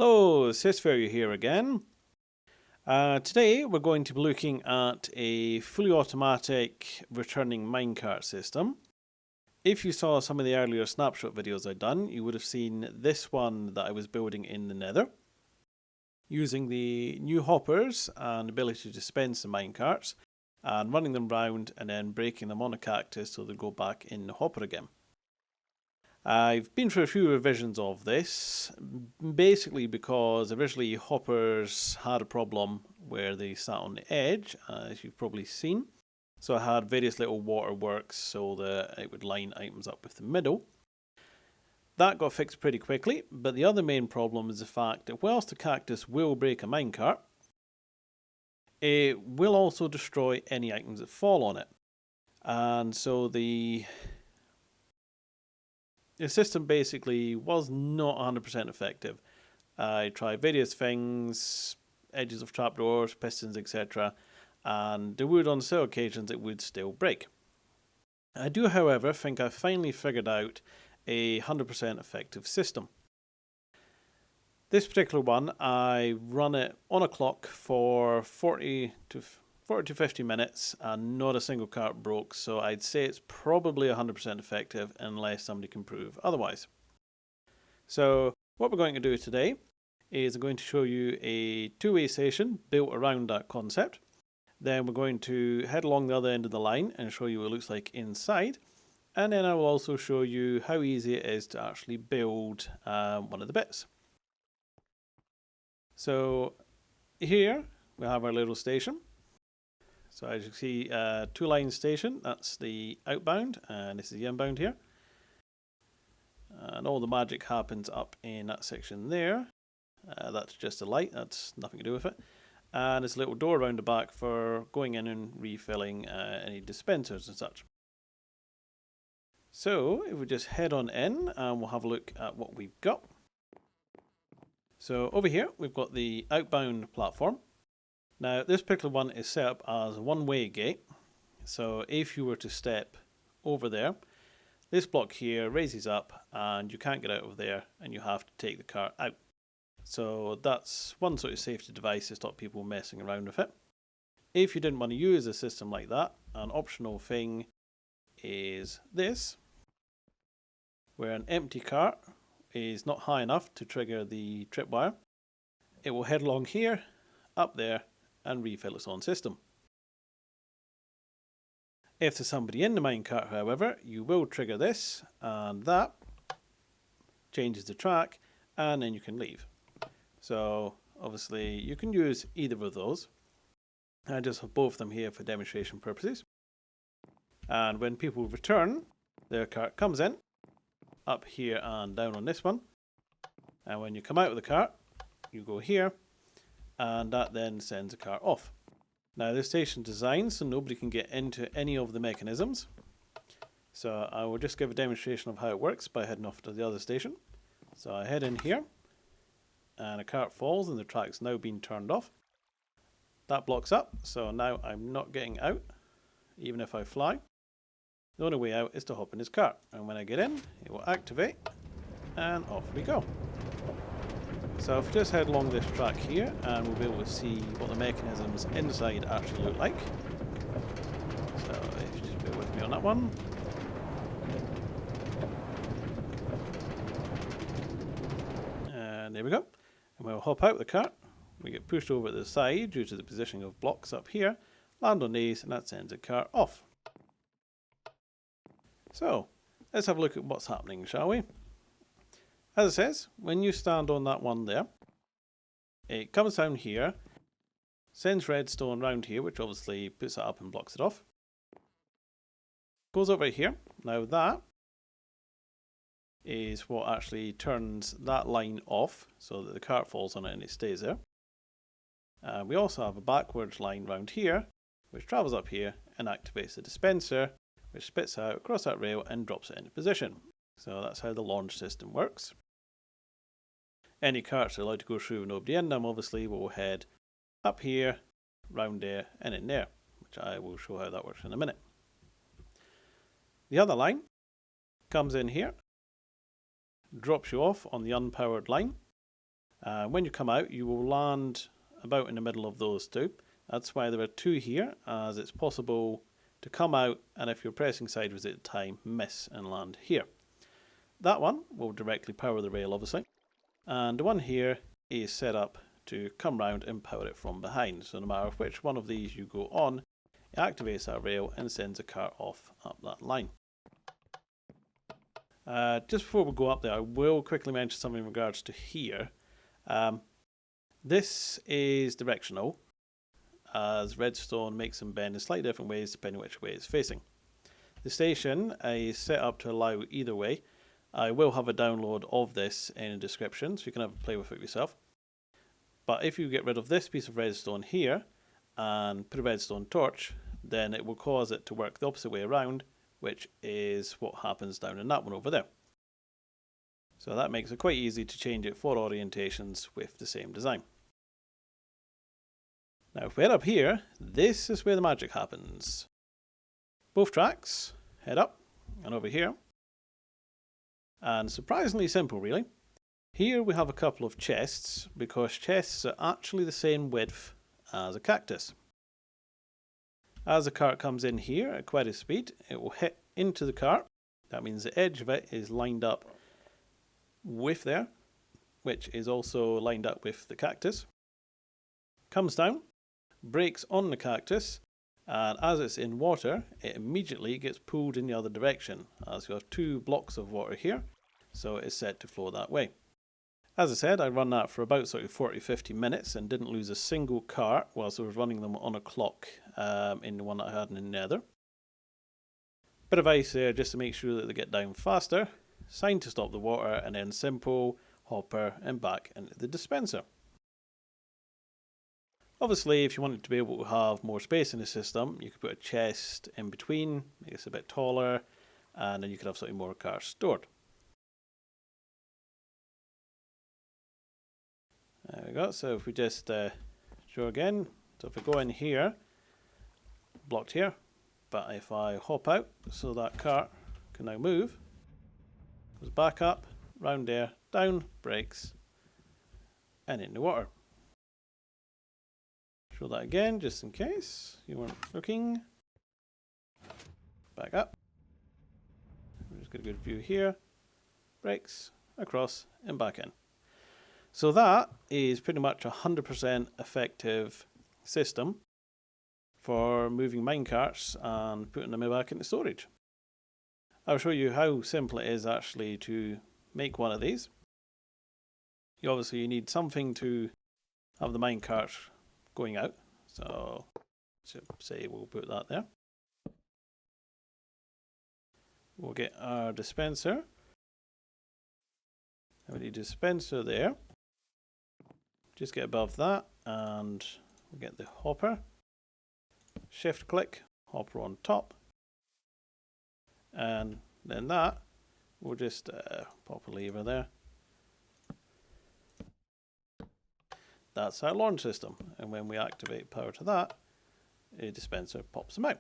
Hello, sysfailure here again. Today we're going to be looking at a fully automatic returning minecart system. If you saw some of the earlier snapshot videos I'd done, you would have seen this one that I was building in the nether. Using the new hoppers and ability to dispense the minecarts and running them round and then breaking them on a cactus so they go back in the hopper again. I've been through a few revisions of this, basically because originally hoppers had a problem where they sat on the edge, as you've probably seen. So I had various little waterworks so that it would line items up with the middle. That got fixed pretty quickly, but the other main problem is the fact that whilst the cactus will break a minecart, it will also destroy any items that fall on it. And so the system basically was not 100% effective. I tried various things, edges of trapdoors, pistons, etc. And there would on some occasions it would still break. I do, however, think I finally figured out a 100% effective system. This particular one, I run it on a clock for 40 to 50 minutes and not a single cart broke, so I'd say it's probably 100% effective unless somebody can prove otherwise. So what we're going to do today is I'm going to show you a two-way station built around that concept. Then we're going to head along the other end of the line and show you what it looks like inside. And then I will also show you how easy it is to actually build one of the bits. So here we have our little station. So as you can see, two-line station, that's the outbound, and this is the inbound here. And all the magic happens up in that section there. That's just a light, that's nothing to do with it. And there's a little door around the back for going in and refilling any dispensers and such. So if we just head on in and we'll have a look at what we've got. So over here we've got the outbound platform. Now this particular one is set up as a one-way gate, so if you were to step over there, this block here raises up and you can't get out of there and you have to take the cart out. So that's one sort of safety device to stop people messing around with it. If you didn't want to use a system like that, an optional thing is this, where an empty cart is not high enough to trigger the tripwire. It will head along here, up there, and refill its own system. If there's somebody in the minecart, however, you will trigger this, and that changes the track, and then you can leave. So obviously you can use either of those. I just have both of them here for demonstration purposes. And when people return, their cart comes in, up here and down on this one. And when you come out of the cart, you go here, and that then sends the cart off. Now this station is designed so nobody can get into any of the mechanisms. So I will just give a demonstration of how it works by heading off to the other station. So I head in here, and a cart falls and the track's now been turned off. That blocks up, so now I'm not getting out, even if I fly. The only way out is to hop in this cart, and when I get in, it will activate, and off we go. So if we just head along this track here, and we'll be able to see what the mechanisms inside actually look like. So if you just bear with me on that one. And there we go. And we'll hop out the cart, we get pushed over to the side due to the positioning of blocks up here, land on these, and that sends the cart off. So let's have a look at what's happening, shall we? As it says, when you stand on that one there, it comes down here, sends redstone round here, which obviously puts it up and blocks it off. Goes over here. Now that is what actually turns that line off so that the cart falls on it and it stays there. We also have a backwards line round here, which travels up here and activates the dispenser, which spits out across that rail and drops it into position. So that's how the launch system works. Any carts are allowed to go through with nobody in them, obviously will head up here, round there, and in there, which I will show how that works in a minute. The other line comes in here, drops you off on the unpowered line, When you come out, you will land about in the middle of those two. That's why there are two here, as it's possible to come out and if you're pressing sideways at the time, miss and land here. That one will directly power the rail, obviously, and the one here is set up to come round and power it from behind. So no matter which one of these you go on, it activates that rail and sends the cart off up that line. Just before we go up there, I will quickly mention something in regards to here. This is directional, as redstone makes them bend in slightly different ways depending which way it's facing. The station is set up to allow either way. I will have a download of this in the description so you can have a play with it yourself. But if you get rid of this piece of redstone here and put a redstone torch, then it will cause it to work the opposite way around, which is what happens down in that one over there. So that makes it quite easy to change it for orientations with the same design. Now if we're up here, this is where the magic happens. Both tracks head up and over here. And surprisingly simple, really. Here we have a couple of chests, because chests are actually the same width as a cactus. As the cart comes in here at quite a speed, it will hit into the cart. That means the edge of it is lined up with there, which is also lined up with the cactus. Comes down, breaks on the cactus, and as it's in water, it immediately gets pulled in the other direction, as you have two blocks of water here, so it's set to flow that way. As I said, I run that for about sort of 40-50 minutes and didn't lose a single cart whilst I was running them on a clock in the one that I had in the nether. Bit of ice there just to make sure that they get down faster, sign to stop the water, and then simple hopper and back into the dispenser. Obviously, if you wanted to be able to have more space in the system, you could put a chest in between, make it a bit taller, and then you could have slightly more carts stored. There we go. So if we just show again, so if we go in here, blocked here, but if I hop out, so that cart can now move, goes back up, round there, down, breaks, and in the water. Show that again, just in case you weren't looking. Back up. Just get a good view here. Breaks, across, and back in. So that is pretty much a 100% effective system for moving minecarts and putting them back into storage. I'll show you how simple it is actually to make one of these. Obviously you need something to have the minecart going out, so say we'll put that there. We'll get our dispenser. We need a dispenser there. Just get above that and we'll get the hopper. Shift click, hopper on top. And then that, we'll just pop a lever there. That's our launch system, and when we activate power to that, a dispenser pops them out.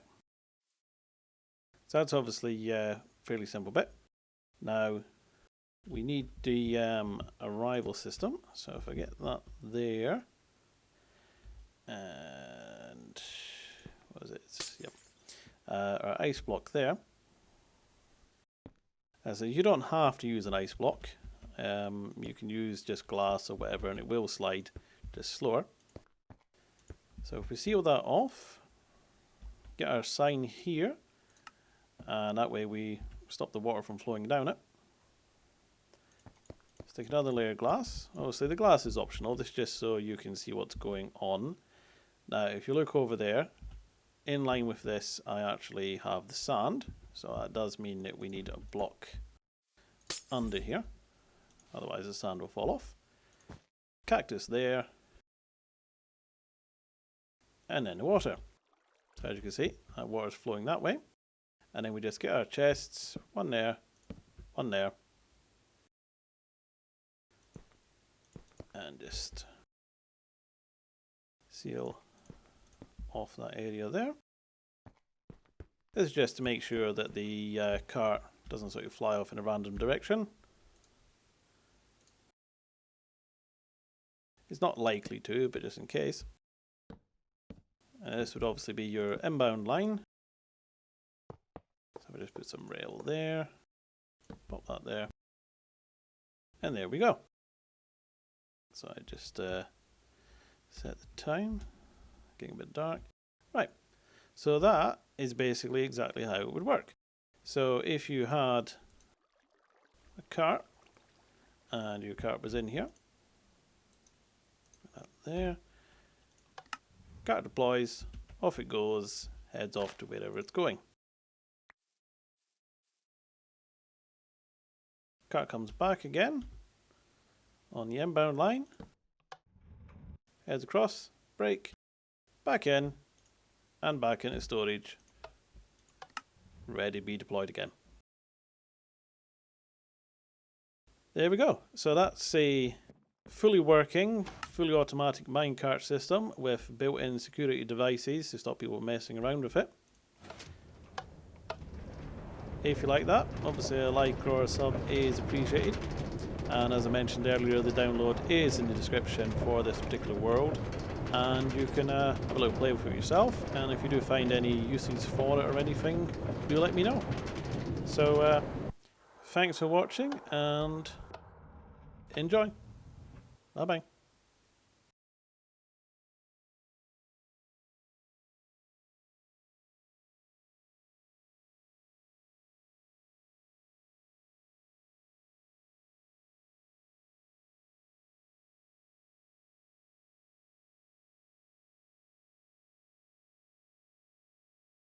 So that's obviously a fairly simple bit. Now we need the arrival system, so if I get that there, and what is it? Yep, our ice block there. So you don't have to use an ice block. You can use just glass or whatever, and it will slide just slower. So if we seal that off, get our sign here, and that way we stop the water from flowing down it. Stick another layer of glass. Obviously the glass is optional, this is just so you can see what's going on. Now if you look over there, in line with this I actually have the sand, so that does mean that we need a block under here, otherwise the sand will fall off. Cactus there, and then the water. So as you can see, that water is flowing that way. And then we just get our chests, one there, and just seal off that area there. This is just to make sure that the cart doesn't sort of fly off in a random direction. It's not likely to, but just in case. This would obviously be your inbound line. So we just put some rail there, pop that there, and there we go. So I just set the time, getting a bit dark. Right, so that is basically exactly how it would work. So if you had a cart, and your cart was in here, that there, cart deploys, off it goes, heads off to wherever it's going. Cart comes back again on the inbound line, heads across, brake, back in, and back into storage, ready to be deployed again. There we go. So that's a fully working, fully automatic minecart system with built-in security devices to stop people messing around with it. If you like that, obviously a like or a sub is appreciated. And as I mentioned earlier, the download is in the description for this particular world. And you can have a little play with it yourself. And if you do find any uses for it or anything, do let me know. So, thanks for watching and enjoy. Bye bye.